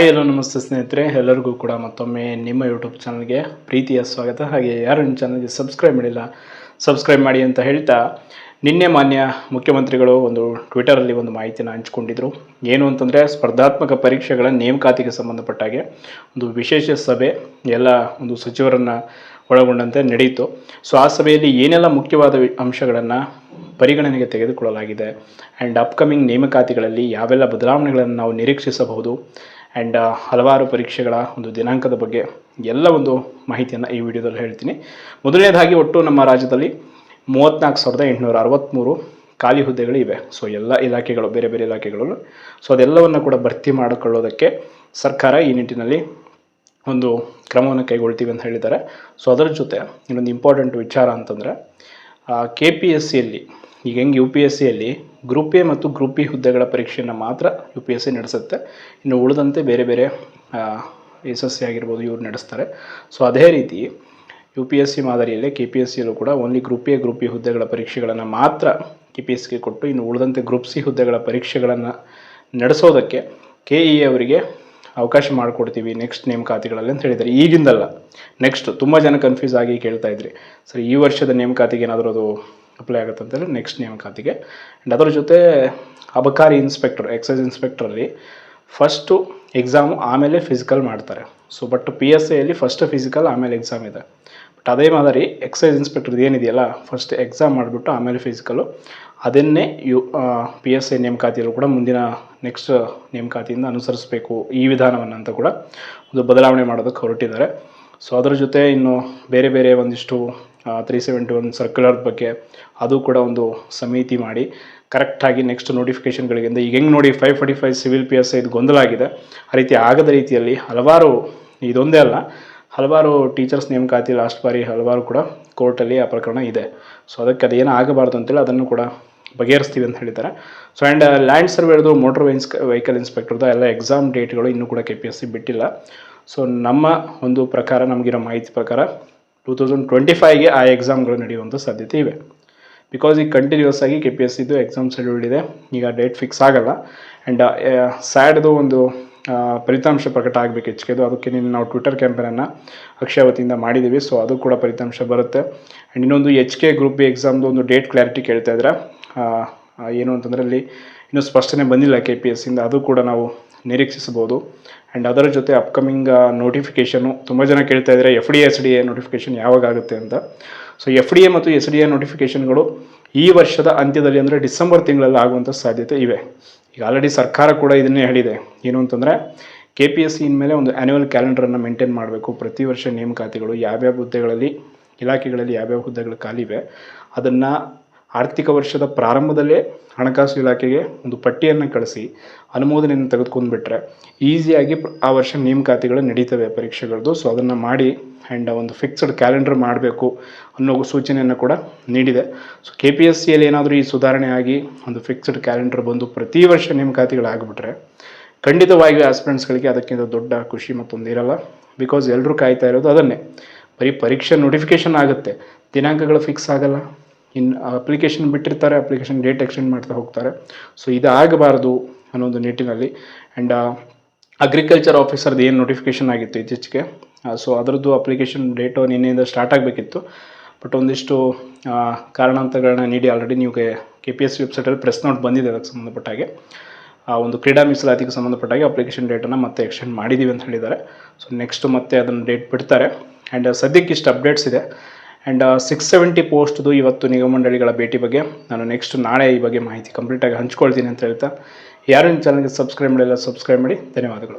Hello ನಮಸ್ತೆ ಸ್ನೇಹಿತರೆ, ಎಲ್ಲರಿಗೂ ಕೂಡ ಮತ್ತೊಮ್ಮೆ ನಿಮ್ಮ ಯೂಟ್ಯೂಬ್ ಚಾನಲ್ಗೆ ಪ್ರೀತಿಯ ಸ್ವಾಗತ. ಹಾಗೆ ಯಾರು ನಿಮ್ಮ ಚಾನಲ್ಗೆ ಸಬ್ಸ್ಕ್ರೈಬ್ ಮಾಡಿಲ್ಲ ಸಬ್ಸ್ಕ್ರೈಬ್ ಮಾಡಿ ಅಂತ ಹೇಳ್ತಾ, ನಿನ್ನೆ ಮಾನ್ಯ ಮುಖ್ಯಮಂತ್ರಿಗಳು ಒಂದು ಟ್ವಿಟರಲ್ಲಿ ಒಂದು ಮಾಹಿತಿಯನ್ನು ಹಂಚಿಕೊಂಡಿದ್ರು. ಏನು ಅಂತಂದರೆ, ಸ್ಪರ್ಧಾತ್ಮಕ ಪರೀಕ್ಷೆಗಳ ನೇಮಕಾತಿಗೆ ಸಂಬಂಧಪಟ್ಟಾಗೆ ಒಂದು ವಿಶೇಷ ಸಭೆ ಎಲ್ಲ ಒಂದು ಸಚಿವರನ್ನು ಒಳಗೊಂಡಂತೆ ನಡೆಯಿತು. ಸೊ ಆ ಸಭೆಯಲ್ಲಿ ಏನೆಲ್ಲ ಮುಖ್ಯವಾದ ಅಂಶಗಳನ್ನು ಪರಿಗಣನೆಗೆ ತೆಗೆದುಕೊಳ್ಳಲಾಗಿದೆ ಆ್ಯಂಡ್ ಅಪ್ಕಮಿಂಗ್ ನೇಮಕಾತಿಗಳಲ್ಲಿ ಯಾವೆಲ್ಲ ಬದಲಾವಣೆಗಳನ್ನು ನಾವು ನಿರೀಕ್ಷಿಸಬಹುದು ಆ್ಯಂಡ್ ಹಲವಾರು ಪರೀಕ್ಷೆಗಳ ಒಂದು ದಿನಾಂಕದ ಬಗ್ಗೆ ಎಲ್ಲ ಒಂದು ಮಾಹಿತಿಯನ್ನು ಈ ವಿಡಿಯೋದಲ್ಲಿ ಹೇಳ್ತೀನಿ. ಮೊದಲನೇದಾಗಿ, ಒಟ್ಟು ನಮ್ಮ ರಾಜ್ಯದಲ್ಲಿ 34,863 ಖಾಲಿ ಹುದ್ದೆಗಳಿವೆ. ಸೊ ಎಲ್ಲ ಇಲಾಖೆಗಳು, ಬೇರೆ ಬೇರೆ ಇಲಾಖೆಗಳು, ಸೊ ಅದೆಲ್ಲವನ್ನು ಕೂಡ ಭರ್ತಿ ಮಾಡಿಕೊಳ್ಳೋದಕ್ಕೆ ಸರ್ಕಾರ ಈ ನಿಟ್ಟಿನಲ್ಲಿ ಒಂದು ಕ್ರಮವನ್ನು ಕೈಗೊಳ್ತೀವಿ ಅಂತ ಹೇಳಿದ್ದಾರೆ. ಸೊ ಅದರ ಜೊತೆ ಇನ್ನೊಂದು ಇಂಪಾರ್ಟೆಂಟ್ ವಿಚಾರ ಅಂತಂದರೆ, KPSCಯಲ್ಲಿ ಈಗ ಹೆಂಗೆ UPSCಯಲ್ಲಿ ಗ್ರೂಪ್ ಎ ಮತ್ತು ಗ್ರೂಪ್ ಬಿ ಹುದ್ದೆಗಳ ಪರೀಕ್ಷೆಯನ್ನು ಮಾತ್ರ UPSC ನಡೆಸುತ್ತೆ, ಇನ್ನು ಉಳಿದಂತೆ ಬೇರೆ ಬೇರೆ SSC ಆಗಿರ್ಬೋದು ಇವ್ರು ನಡೆಸ್ತಾರೆ. ಸೊ ಅದೇ ರೀತಿ UPSC ಮಾದರಿಯಲ್ಲೇ KPSCಯಲ್ಲೂ ಕೂಡ only group A group B ಹುದ್ದೆಗಳ ಪರೀಕ್ಷೆಗಳನ್ನು ಮಾತ್ರ KPSCಗೆ ಕೊಟ್ಟು, ಇನ್ನು ಉಳಿದಂತೆ ಗ್ರೂಪ್ ಸಿ ಹುದ್ದೆಗಳ ಪರೀಕ್ಷೆಗಳನ್ನು ನಡೆಸೋದಕ್ಕೆ KE ಅವರಿಗೆ ಅವಕಾಶ ಮಾಡಿಕೊಡ್ತೀವಿ ನೆಕ್ಸ್ಟ್ ನೇಮಕಾತಿಗಳಲ್ಲಿ ಅಂತ ಹೇಳಿದ್ದಾರೆ. ಈಗಿಂದಲ್ಲ, ನೆಕ್ಸ್ಟ್. ತುಂಬ ಜನ ಕನ್ಫ್ಯೂಸ್ ಆಗಿ ಕೇಳ್ತಾ ಇದ್ರಿ, ಸರಿ ಈ ವರ್ಷದ ನೇಮಕಾತಿಗೆ ಏನಾದರೂ ಅದು ಅಪ್ಲೈ ಆಗುತ್ತೆ ಅಂತೇಳಿ ನೆಕ್ಸ್ಟ್ ನೇಮಕಾತಿಗೆ. ಆ್ಯಂಡ್ ಅದರ ಜೊತೆ ಅಬಕಾರಿ ಇನ್ಸ್ಪೆಕ್ಟರ್, ಎಕ್ಸೈಸ್ ಇನ್ಸ್ಪೆಕ್ಟ್ರಲ್ಲಿ ಫಸ್ಟು ಎಕ್ಸಾಮು ಆಮೇಲೆ ಫಿಸಿಕಲ್ ಮಾಡ್ತಾರೆ. ಸೊ ಬಟ್ PSIಯಲ್ಲಿ ಫಸ್ಟ್ ಫಿಸಿಕಲ್ ಆಮೇಲೆ ಎಕ್ಸಾಮ್ ಇದೆ. ಬಟ್ ಅದೇ ಮಾದರಿ ಎಕ್ಸೈಸ್ ಇನ್ಸ್ಪೆಕ್ಟರ್ದು ಏನಿದೆಯಲ್ಲ, ಫಸ್ಟ್ ಎಕ್ಸಾಮ್ ಮಾಡಿಬಿಟ್ಟು ಆಮೇಲೆ ಫಿಸಿಕಲು, ಅದನ್ನೇ PSI ನೇಮಕಾತಿಯಲ್ಲೂ ಕೂಡ ಮುಂದಿನ ನೆಕ್ಸ್ಟ್ ನೇಮಕಾತಿಯಿಂದ ಅನುಸರಿಸಬೇಕು ಈ ವಿಧಾನವನ್ನು ಅಂತ ಕೂಡ ಒಂದು ಬದಲಾವಣೆ ಮಾಡೋದಕ್ಕೆ ಹೊರಟಿದ್ದಾರೆ. ಸೊ ಅದರ ಜೊತೆ ಇನ್ನು ಬೇರೆ ಬೇರೆ ಒಂದಿಷ್ಟು 371 ಸರ್ಕ್ಯುಲರ್ ಬಗ್ಗೆ ಅದು ಕೂಡ ಒಂದು ಸಮಿತಿ ಮಾಡಿ ಕರೆಕ್ಟಾಗಿ ನೆಕ್ಸ್ಟ್ ನೋಟಿಫಿಕೇಷನ್ಗಳಿಂದ, ಈಗ ಹೆಂಗೆ ನೋಡಿ 545 ಸಿವಿಲ್ PSI ಇದು ಗೊಂದಲ ಆಗಿದೆ, ಆ ರೀತಿ ಆಗದ ರೀತಿಯಲ್ಲಿ ಹಲವಾರು, ಇದೊಂದೇ ಅಲ್ಲ, ಹಲವಾರು ಟೀಚರ್ಸ್ ನೇಮಕಾತಿ ಲಾಸ್ಟ್ ಬಾರಿ ಹಲವಾರು ಕೂಡ ಕೋರ್ಟಲ್ಲಿ ಆ ಪ್ರಕರಣ ಇದೆ. ಸೊ ಅದಕ್ಕೆ ಅದೇನು ಆಗಬಾರ್ದು ಅಂತೇಳಿ ಅದನ್ನು ಕೂಡ ಬಗೆಹರಿಸ್ತೀವಿ ಅಂತ ಹೇಳಿದ್ದಾರೆ. ಸೊ ಆ್ಯಂಡ್ ಲ್ಯಾಂಡ್ ಸರ್ವೇದು, ಮೋಟರ್ ವೆಹಿಕಲ್ ಇನ್ಸ್ಪೆಕ್ಟರ್ದು ಎಲ್ಲ ಎಕ್ಸಾಮ್ ಡೇಟ್ಗಳು ಇನ್ನೂ ಕೂಡ KPSC ಬಿಟ್ಟಿಲ್ಲ. ಸೊ ನಮ್ಮ ಒಂದು ಪ್ರಕಾರ, ನಮಗಿರೋ ಮಾಹಿತಿ ಪ್ರಕಾರ 2025ಗೆ ಆ ಎಕ್ಸಾಮ್ಗಳು ನಡೆಯುವಂಥ ಸಾಧ್ಯತೆ ಇವೆ. ಬಿಕಾಸ್ ಈಗ ಕಂಟಿನ್ಯೂಸ್ ಆಗಿ KPSCದು ಎಕ್ಸಾಮ್ ಶೆಡ್ಯೂಲ್ಡ್ ಇದೆ, ಈಗ ಡೇಟ್ ಫಿಕ್ಸ್ ಆಗಲ್ಲ. ಆ್ಯಂಡ್ ಸ್ಯಾಡ್ದು ಒಂದು ಫಲಿತಾಂಶ ಪ್ರಕಟ ಆಗಬೇಕು HKದು, ಅದಕ್ಕೆ ನಾವು ಟ್ವಿಟರ್ ಕ್ಯಾಂಪೇನನ್ನು ಅಕ್ಷಯ ವತಿಯಿಂದ ಮಾಡಿದ್ದೀವಿ. ಸೊ ಅದು ಕೂಡ ಫಲಿತಾಂಶ ಬರುತ್ತೆ. ಆ್ಯಂಡ್ ಇನ್ನೊಂದು HK ಗ್ರೂಪ್ ಬಿ ಎಕ್ಸಾಮ್ದು ಒಂದು ಡೇಟ್ ಕ್ಲಾರಿಟಿ ಕೇಳ್ತಾ ಇದ್ದಾರೆ. ಏನು ಅಂತಂದರೆ ಅಲ್ಲಿ ಇನ್ನೂ ಸ್ಪಷ್ಟನೆ ಬಂದಿಲ್ಲ KPSCಯಿಂದ, ಅದು ಕೂಡ ನಾವು ನಿರೀಕ್ಷಿಸಬಹುದು. ಆ್ಯಂಡ್ ಅದರ ಜೊತೆ ಅಪ್ಕಮಿಂಗ್ ನೋಟಿಫಿಕೇಷನು ತುಂಬ ಜನ ಕೇಳ್ತಾ ಇದ್ದಾರೆ, FDA SDA ನೋಟಿಫಿಕೇಷನ್ ಯಾವಾಗ ಆಗುತ್ತೆ ಅಂತ. ಸೊ FDA ಮತ್ತು SDA ನೋಟಿಫಿಕೇಷನ್ಗಳು ಈ ವರ್ಷದ ಅಂತ್ಯದಲ್ಲಿ, ಅಂದರೆ ಡಿಸೆಂಬರ್ ತಿಂಗಳಲ್ಲಿ ಆಗುವಂಥ ಸಾಧ್ಯತೆ ಇವೆ. ಈಗ ಆಲ್ರೆಡಿ ಸರ್ಕಾರ ಕೂಡ ಇದನ್ನೇ ಹೇಳಿದೆ, ಏನು ಅಂತಂದರೆ KPSC ಇನ್ಮೇಲೆ ಒಂದು ಆ್ಯನ್ಯುವಲ್ ಕ್ಯಾಲೆಂಡರನ್ನು ಮೇಂಟೈನ್ ಮಾಡಬೇಕು. ಪ್ರತಿ ವರ್ಷ ನೇಮಕಾತಿಗಳು ಯಾವ್ಯಾವ ಹುದ್ದೆಗಳಲ್ಲಿ, ಇಲಾಖೆಗಳಲ್ಲಿ ಯಾವ್ಯಾವ ಹುದ್ದೆಗಳು ಖಾಲಿವೆ ಅದನ್ನು ಆರ್ಥಿಕ ವರ್ಷದ ಪ್ರಾರಂಭದಲ್ಲೇ ಹಣಕಾಸು ಇಲಾಖೆಗೆ ಒಂದು ಪಟ್ಟಿಯನ್ನು ಕಳಿಸಿ ಅನುಮೋದನೆಯನ್ನು ತೆಗೆದುಕೊಂಡ್ಬಿಟ್ರೆ ಈಸಿಯಾಗಿ ಆ ವರ್ಷ ನೇಮಕಾತಿಗಳು ನಡೀತವೆ ಪರೀಕ್ಷೆಗಳದ್ದು. ಸೊ ಅದನ್ನು ಮಾಡಿ ಆ್ಯಂಡ್ ಒಂದು ಫಿಕ್ಸ್ಡ್ ಕ್ಯಾಲೆಂಡರ್ ಮಾಡಬೇಕು ಅನ್ನೋ ಸೂಚನೆಯನ್ನು ಕೂಡ ನೀಡಿದೆ. ಸೊ KPSCಯಲ್ಲಿ ಏನಾದರೂ ಈ ಸುಧಾರಣೆ ಆಗಿ ಒಂದು ಫಿಕ್ಸ್ಡ್ ಕ್ಯಾಲೆಂಡರ್ ಬಂದು ಪ್ರತಿ ವರ್ಷ ನೇಮಕಾತಿಗಳಾಗ್ಬಿಟ್ರೆ ಖಂಡಿತವಾಗಿಯೂ ಆಸ್ಪಿರೆಂಟ್ಸ್ಗಳಿಗೆ ಅದಕ್ಕಿಂತ ದೊಡ್ಡ ಖುಷಿ ಮತ್ತೊಂದಿರಲ್ಲ. ಬಿಕಾಸ್ ಎಲ್ಲರೂ ಕಾಯ್ತಾ ಇರೋದು ಅದನ್ನೇ, ಬರೀ ಪರೀಕ್ಷೆ ನೋಟಿಫಿಕೇಷನ್ ಆಗುತ್ತೆ, ದಿನಾಂಕಗಳು ಫಿಕ್ಸ್ ಆಗಲ್ಲ. ಇನ್ನು ಅಪ್ಲಿಕೇಶನ್ ಬಿಟ್ಟಿರ್ತಾರೆ, ಅಪ್ಲಿಕೇಶನ್ ಡೇಟ್ ಎಕ್ಸ್ಟೆಂಡ್ ಮಾಡ್ತಾ ಹೋಗ್ತಾರೆ. ಸೊ ಇದಾಗಬಾರ್ದು ಅನ್ನೋದು ನಿಟ್ಟಿನಲ್ಲಿ. ಆ್ಯಂಡ್ ಅಗ್ರಿಕಲ್ಚರ್ ಆಫೀಸರ್ದು ಏನು ನೋಟಿಫಿಕೇಷನ್ ಆಗಿತ್ತು ಇತ್ತೀಚೆಗೆ, ಸೊ ಅದರದ್ದು ಅಪ್ಲಿಕೇಶನ್ ಡೇಟು ನಿನ್ನೆಯಿಂದ ಸ್ಟಾರ್ಟ್ ಆಗಬೇಕಿತ್ತು. ಬಟ್ ಒಂದಿಷ್ಟು ಕಾರಣಾಂತರಗಳನ್ನ ನೀಡಿ ಆಲ್ರೆಡಿ ನೀವು KPSC ವೆಬ್ಸೈಟಲ್ಲಿ ಪ್ರೆಸ್ ನೋಟ್ ಬಂದಿದೆ. ಅದಕ್ಕೆ ಸಂಬಂಧಪಟ್ಟಾಗೆ ಒಂದು ಕ್ರೀಡಾ ಮೀಸಲಾತಿಗೆ ಸಂಬಂಧಪಟ್ಟಾಗೆ ಅಪ್ಲಿಕೇಶನ್ ಡೇಟನ್ನು ಮತ್ತೆ ಎಕ್ಸ್ಟೆಂಡ್ ಮಾಡಿದ್ದೀವಿ ಅಂತ ಹೇಳಿದ್ದಾರೆ. ಸೊ ನೆಕ್ಸ್ಟ್ ಮತ್ತೆ ಅದನ್ನು ಡೇಟ್ ಬಿಡ್ತಾರೆ. ಆ್ಯಂಡ್ ಸದ್ಯಕ್ಕೆ ಇಷ್ಟು ಅಪ್ಡೇಟ್ಸ್ ಇದೆ. ಆ್ಯಂಡ್ 670 ಪೋಸ್ಟ್ದು ಇವತ್ತು ನಿಗಮ ಮಂಡಳಿಗಳ ಭೇಟಿ ಬಗ್ಗೆ ನಾನು ನೆಕ್ಸ್ಟ್ ನಾಳೆ ಈ ಬಗ್ಗೆ ಮಾಹಿತಿ ಕಂಪ್ಲೀಟಾಗಿ ಹಂಚ್ಕೊಳ್ತೀನಿ ಅಂತ ಹೇಳ್ತಾ, ಯಾರು ನಿಮ್ಮ ಚಾನಲ್ಗೆ ಸಬ್ಸ್ಕ್ರೈಬ್ ಮಾಡಿಲ್ಲ ಸಬ್ಸ್ಕ್ರೈಬ್ ಮಾಡಿ. ಧನ್ಯವಾದಗಳು.